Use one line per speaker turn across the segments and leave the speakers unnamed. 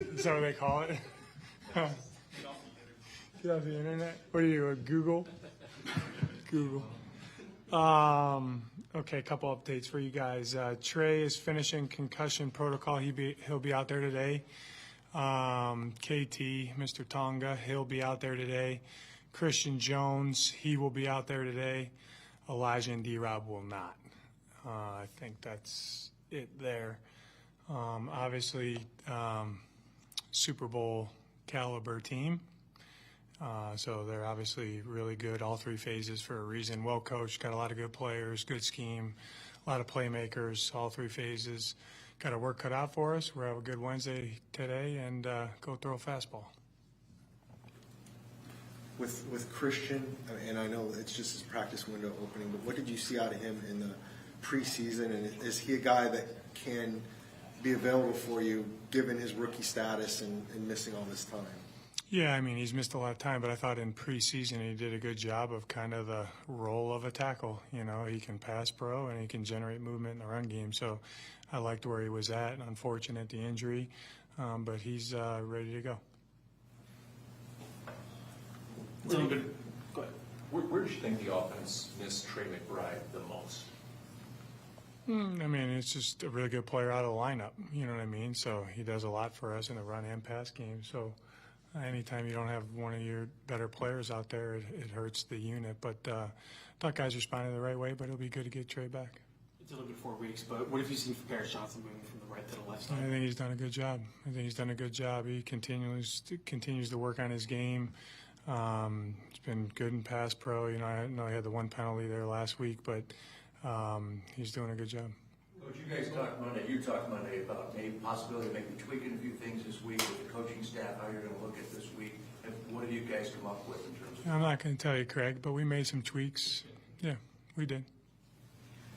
Is that what they call it? Get off the internet. What are you, Google? Google. Okay, a couple updates for you guys. Trey is finishing concussion protocol. He'll be out there today. KT, Mr. Tonga, he'll be out there today. Christian Jones, he will be out there today. Elijah and D-Rob will not. I think that's it there. Obviously, Super Bowl caliber team. So they're obviously really good, all three phases for a reason. Well coached, got a lot of good players, good scheme, a lot of playmakers, all three phases. Got our work cut out for us. We'll have a good Wednesday today and go throw a fastball.
With Christian, and I know it's just his practice window opening, but what did you see out of him in the preseason? And is he a guy that can be available for you given his rookie status and missing all this time?
Yeah, I mean, he's missed a lot of time, but I thought in preseason he did a good job of kind of the role of a tackle. You know, he can pass pro and he can generate movement in the run game. So I liked where he was at. Unfortunate the injury, but he's ready to go.
Go ahead. Where do you think the offense missed Trey McBride the most?
I mean, it's just a really good player out of the lineup. You know what I mean? So he does a lot for us in the run and pass game. So anytime you don't have one of your better players out there, it hurts the unit. But thought guys responded the right way, but it'll be good to get Trey back.
It's only been 4 weeks, but what have you seen from Paris Johnson moving from the right to the left side?
I think he's done a good job. He continues to work on his game. He's been good in pass pro. You know, I know he had the one penalty there last week, but he's doing a good job.
Coach, you guys talked Monday. You talked Monday about maybe possibility of maybe tweaking a few things this week with the coaching staff. How you're going to look at this week, and what did you guys come up with in terms of?
I'm not going to tell you, Craig, but we made some tweaks. Yeah, we did.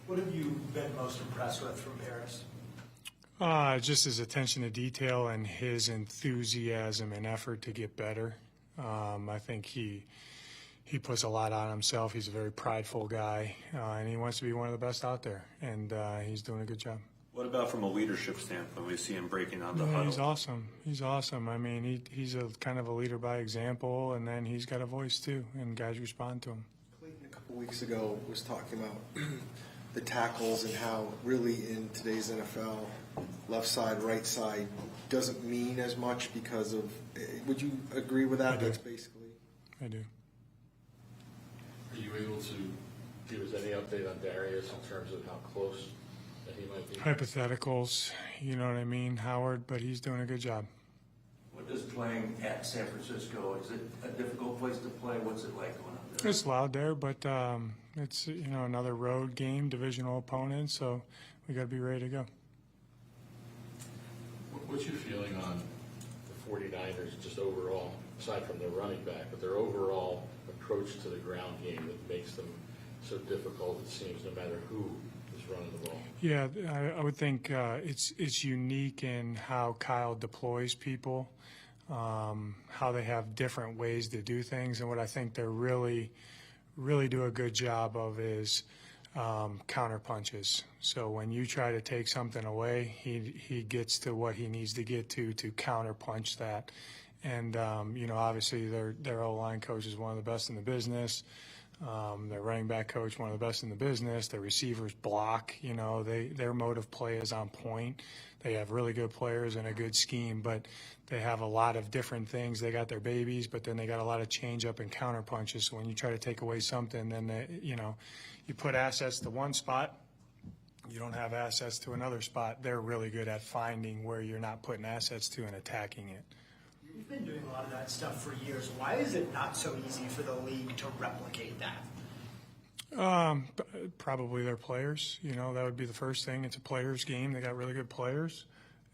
What have you been most impressed with from Paris?
Just his attention to detail and his enthusiasm and effort to get better. I think he puts a lot on himself. He's a very prideful guy, and he wants to be one of the best out there, and he's doing a good job.
What about from a leadership standpoint? We see him breaking down the huddle.
He's awesome. He's awesome. I mean, he's a kind of a leader by example, and then he's got a voice too, and guys respond to him.
Clayton a couple weeks ago was talking about the tackles and how really in today's NFL, left side, right side doesn't mean as much because of. Would you agree with that? That's basically.
I do.
Are you able to give us any update on Darius in terms of how close that he might be?
Hypotheticals, you know what I mean, Howard, but he's doing a good job.
What does playing at San Francisco? Is it a difficult place to play? What's it like going up there?
It's loud there, but it's another road game, divisional opponent, so we got to be ready to go.
What's your feeling on the 49ers just overall, aside from their running back, but their overall approach to the ground game that makes them so difficult, it seems, no matter who is running the ball?
Yeah, I would think it's unique in how Kyle deploys people, how they have different ways to do things, and what I think they're really do a good job of is counter punches. So when you try to take something away, he gets to what he needs to get to counter punch that. And obviously their O-line coach is one of the best in the business. Their running back coach, one of the best in the business. Their receivers block. Their mode of play is on point. They have really good players and a good scheme, but they have a lot of different things. They got their babies, but then they got a lot of change up and counter punches. So when you try to take away something, then you put assets to one spot, you don't have assets to another spot. They're really good at finding where you're not putting assets to and attacking it.
You've been doing a lot of that stuff for years. Why is it not so easy for the league to replicate that?
Probably their players. That would be the first thing. It's a players' game. They got really good players.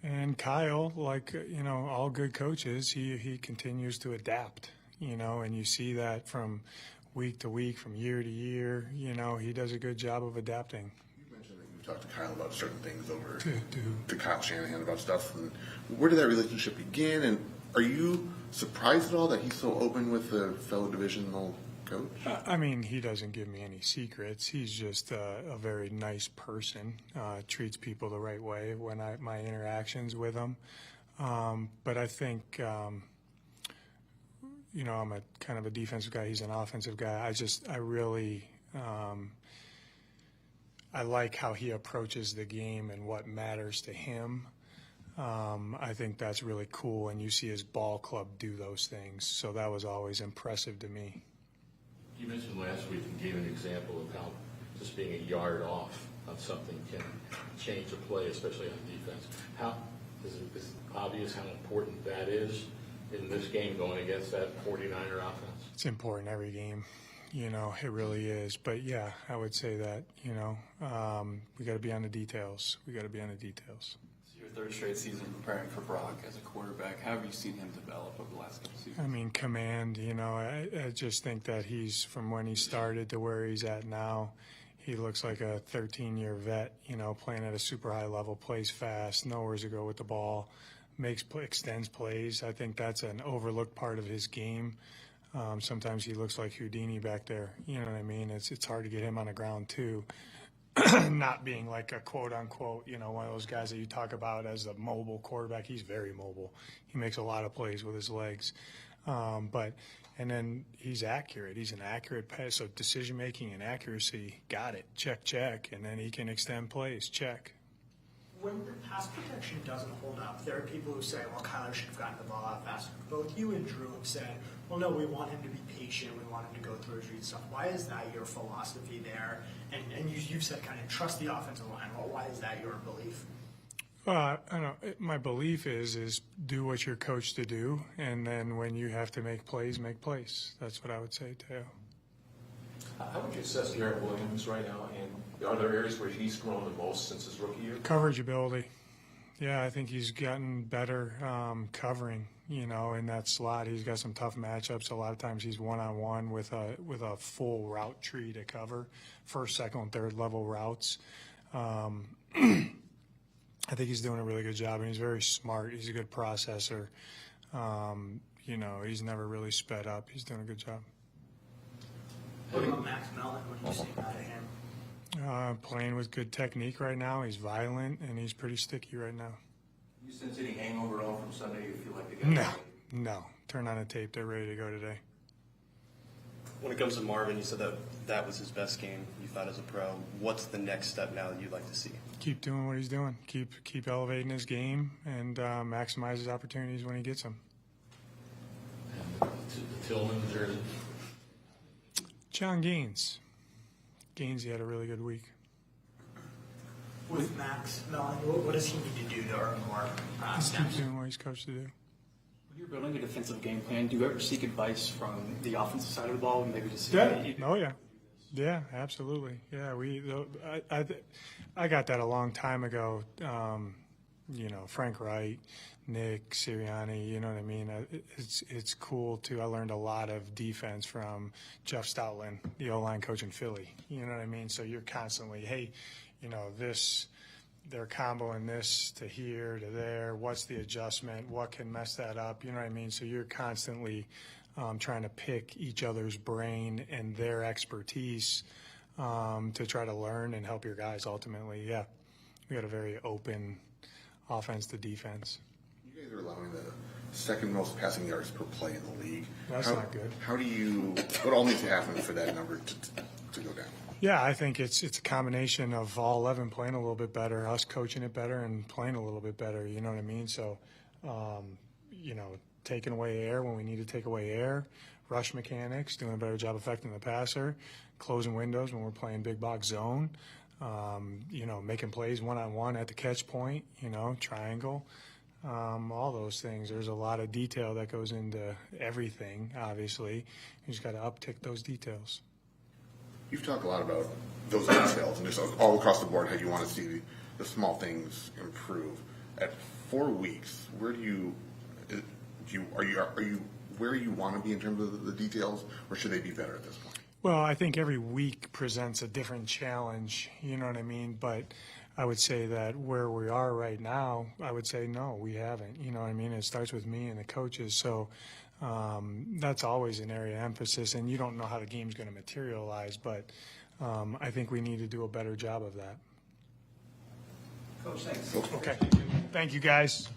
And Kyle, like, all good coaches, he continues to adapt, and you see that from week to week, from year to year. He does a good job of adapting.
You mentioned that you talked to Kyle about certain things over to Kyle Shanahan about stuff. And where did that relationship begin? And are you surprised at all that he's so open with a fellow divisional coach?
I mean, he doesn't give me any secrets. He's just a very nice person, treats people the right way when my interactions with him. But I think, you know, I'm a kind of a defensive guy. He's an offensive guy. I really, I like how he approaches the game and what matters to him. I think that's really cool, and you see his ball club do those things. So that was always impressive to me.
You mentioned last week and gave an example of how just being a yard off on something can change a play, especially on defense. How is it obvious how important that is in this game going against that 49er offense?
It's important every game, you know, it really is. But yeah, I would say that, you know, we got to be on the details. We got to be on the details.
It's your third straight season preparing for Brock as a quarterback. How have you seen him develop over the last couple seasons?
I mean, command, you know, I just think that he's, from when he started to where he's at now, he looks like a 13-year vet, you know, playing at a super high level, plays fast, knows where to go with the ball, extends plays. I think that's an overlooked part of his game. Sometimes he looks like Houdini back there. You know what I mean? It's hard to get him on the ground too. Not being like a quote unquote, you know, one of those guys that you talk about as a mobile quarterback. He's very mobile. He makes a lot of plays with his legs. And then he's accurate. He's an accurate pass. So decision making and accuracy, got it. Check. And then he can extend plays. Check.
When the pass protection doesn't hold up, there are people who say, well, Kyler should have gotten the ball out faster. Both you and Drew have said, well, no, we want him to be patient. We want him to go through his read stuff. Why is that your philosophy there? And you've said kind of trust the offensive line. Well, why is that your belief?
I don't know. My belief is do what you're coached to do, and then when you have to make plays, make plays. That's what I would say to you.
How would you assess Garrett Williams right now, and are there areas where he's grown the most since his rookie year?
Coverage ability. Yeah, I think he's gotten better covering, you know, in that slot. He's got some tough matchups. A lot of times he's one-on-one with a full route tree to cover, first, second, and third level routes. I think he's doing a really good job, and he's very smart. He's a good processor. You know, he's never really sped up. He's doing a good job.
What about Max Mellon? What do you see out of him?
Playing with good technique right now. He's violent, and he's pretty sticky right now.
You sense any hangover at all from Sunday? You feel like they got
No. Turn on the tape. They're ready to go today.
When it comes to Marvin, you said that was his best game you thought as a pro. What's the next step now that you'd like to see?
Keep doing what he's doing. Keep elevating his game and maximize his opportunities when he gets them.
And the Tillman jersey.
John Gaines. Gainesy had a really good week.
With Max Mellon, what does he need to do to earn more
Keep
snaps?
doing what he's coached to do.
When you're building a defensive game plan, do you ever seek advice from the offensive side of the ball, maybe to see?
Oh yeah. Yeah, absolutely. Yeah, I got that a long time ago. You know, Frank Wright, Nick Sirianni. You know what I mean. It's cool too. I learned a lot of defense from Jeff Stoutland, the O-line coach in Philly. You know what I mean. So you're constantly, hey, you know, they're comboing this to here to there. What's the adjustment? What can mess that up? You know what I mean. So you're constantly trying to pick each other's brain and their expertise to try to learn and help your guys ultimately. Yeah, we got a very open offense to defense.
You guys are allowing the second most passing yards per play in the league.
That's not good.
What all needs to happen for that number to go down?
Yeah, I think it's a combination of all 11 playing a little bit better, us coaching it better, and playing a little bit better. You know what I mean? So, you know, taking away air when we need to take away air, rush mechanics, doing a better job affecting the passer, closing windows when we're playing big box zone, you know, making plays one-on-one at the catch point, you know, triangle, all those things. There's a lot of detail that goes into everything, obviously. You just got to uptick those details.
You've talked a lot about those details and just all across the board how you want to see the small things improve. At 4 weeks, where do you where you want to be in terms of the details, or should they be better at this point?
Well, I think every week presents a different challenge, you know what I mean? But I would say that where we are right now, I would say no, we haven't. You know what I mean? It starts with me and the coaches. So that's always an area of emphasis, and you don't know how the game's going to materialize, but I think we need to do a better job of that.
Coach, thanks.
Okay. Thank you, guys.